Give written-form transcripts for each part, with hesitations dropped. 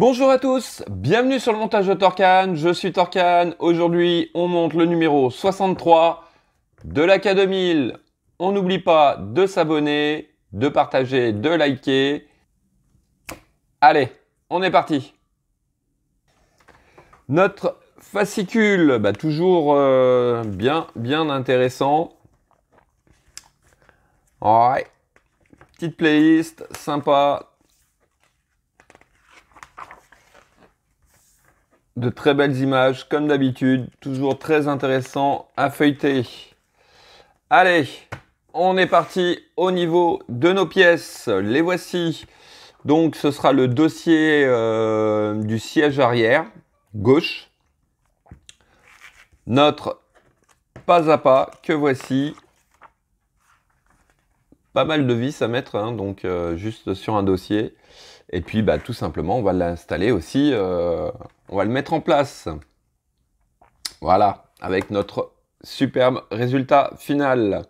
Bonjour à tous, bienvenue sur le montage de Torcan, je suis Torcan. Aujourd'hui, on monte le numéro 63 de la K2000. On n'oublie pas de s'abonner, de partager, de liker. Allez, on est parti. Notre fascicule, toujours bien intéressant. Ouais, petite playlist sympa. De très belles images, comme d'habitude, toujours très intéressant à feuilleter. Allez, on est parti au niveau de nos pièces. Les voici. Donc, ce sera le dossier du siège arrière, gauche. Notre pas à pas que voici. Pas mal de vis à mettre, hein, donc juste sur un dossier. Et puis, tout simplement, on va l'installer aussi, on va le mettre en place. Voilà, avec notre superbe résultat final.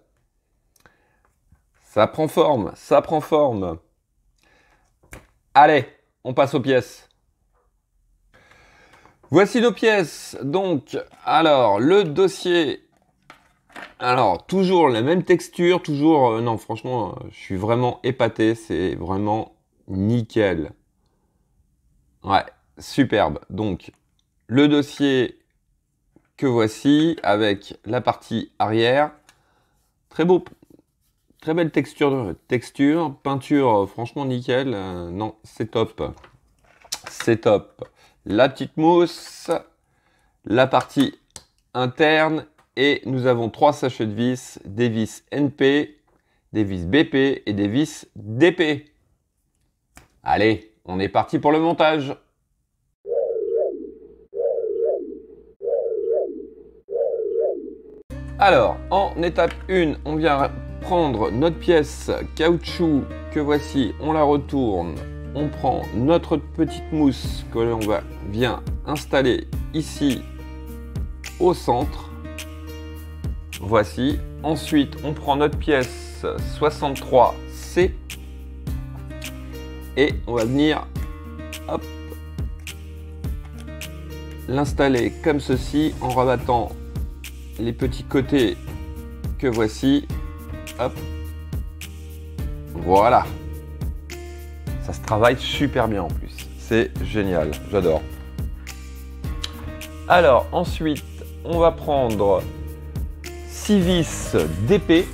Ça prend forme, ça prend forme. Allez, on passe aux pièces. Voici nos pièces. Donc, alors, le dossier. Alors, toujours la même texture, toujours... non, franchement, je suis vraiment épaté, c'est vraiment... nickel. Ouais, superbe. Donc, le dossier que voici avec la partie arrière. Très beau, très belle texture, peinture, franchement nickel. Non, c'est top. C'est top. La petite mousse, la partie interne et nous avons 3 sachets de vis, des vis NP, des vis BP et des vis DP. Allez, on est parti pour le montage. Alors, en étape 1, on vient prendre notre pièce caoutchouc que voici, on la retourne. On prend notre petite mousse que l'on vient installer ici au centre. Voici. Ensuite, on prend notre pièce 63C. Et on va venir l'installer comme ceci en rabattant les petits côtés que voici. Hop. Voilà. Ça se travaille super bien en plus. C'est génial. J'adore. Alors ensuite, on va prendre 6 vis DP.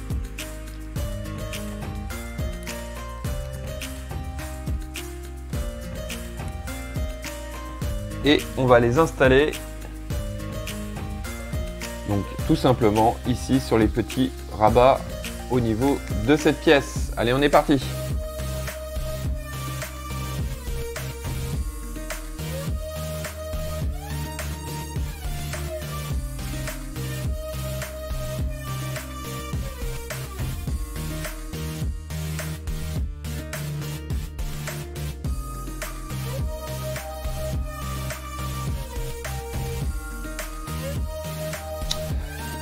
Et on va les installer donc tout simplement ici sur les petits rabats au niveau de cette pièce. Allez, on est parti.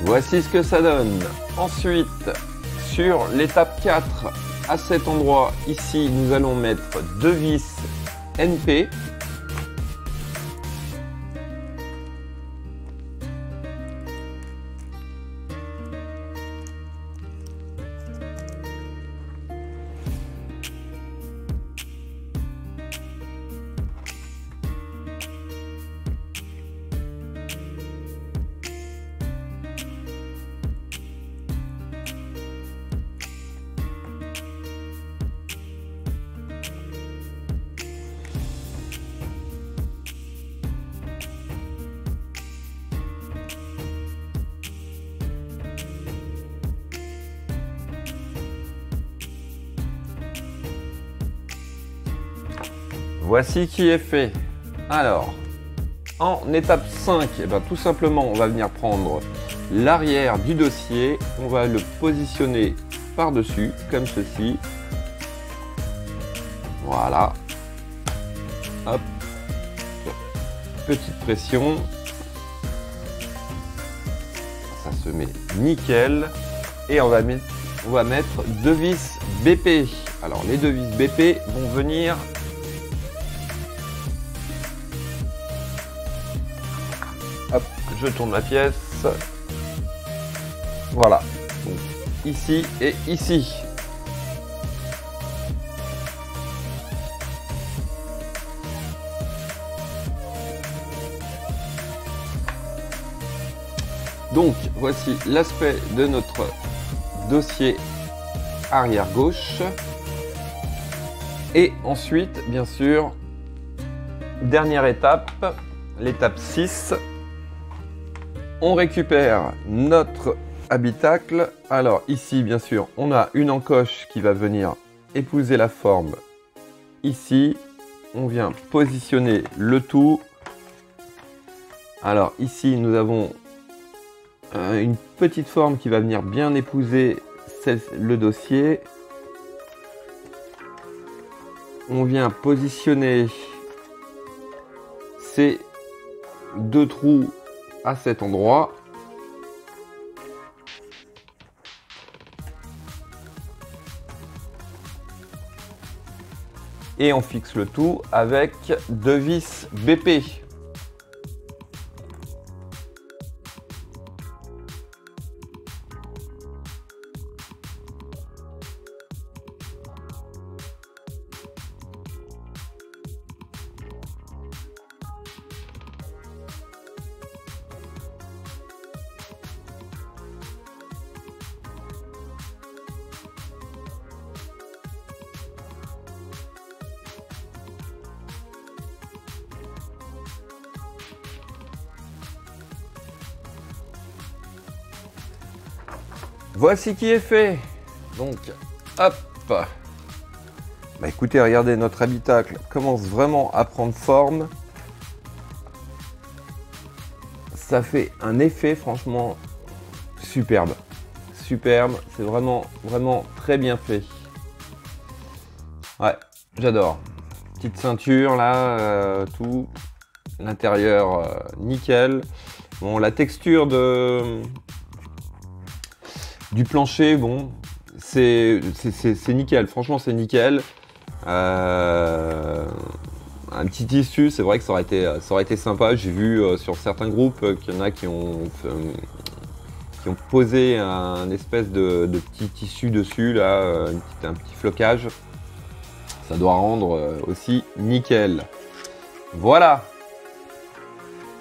Voici ce que ça donne. Ensuite, sur l'étape 4, à cet endroit, ici, nous allons mettre 2 vis NP. Voici qui est fait. Alors, en étape 5, tout simplement, on va venir prendre l'arrière du dossier. On va le positionner par-dessus, comme ceci. Voilà. Hop. Petite pression. Ça se met nickel. Et on va mettre 2 vis BP. Alors, les 2 vis BP vont venir je tourne ma pièce. Voilà. Donc, ici et ici. Donc, voici l'aspect de notre dossier arrière gauche. Et ensuite, bien sûr, dernière étape, l'étape 6. On récupère notre habitacle. Alors ici, bien sûr, on a une encoche qui va venir épouser la forme ici. On vient positionner le tout. Alors ici, nous avons une petite forme qui va venir bien épouser le dossier. On vient positionner ces deux trous à cet endroit. Et on fixe le tout avec deux vis BP. Voici qui est fait. Donc, hop. Bah écoutez, regardez, notre habitacle commence vraiment à prendre forme. Ça fait un effet franchement superbe. Superbe, c'est vraiment très bien fait. Ouais, j'adore. Petite ceinture là, tout. L'intérieur, nickel. Bon, la texture du plancher, bon, c'est nickel, franchement c'est nickel. Un petit tissu, c'est vrai que ça aurait été sympa. J'ai vu sur certains groupes qu'il y en a qui ont posé un espèce de petit tissu dessus, là, un petit flocage. Ça doit rendre aussi nickel. Voilà.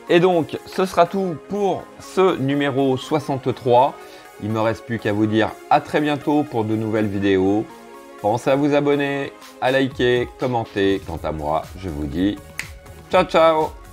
Et donc, ce sera tout pour ce numéro 63. Il ne me reste plus qu'à vous dire à très bientôt pour de nouvelles vidéos. Pensez à vous abonner, à liker, commenter. Quant à moi, je vous dis ciao ciao.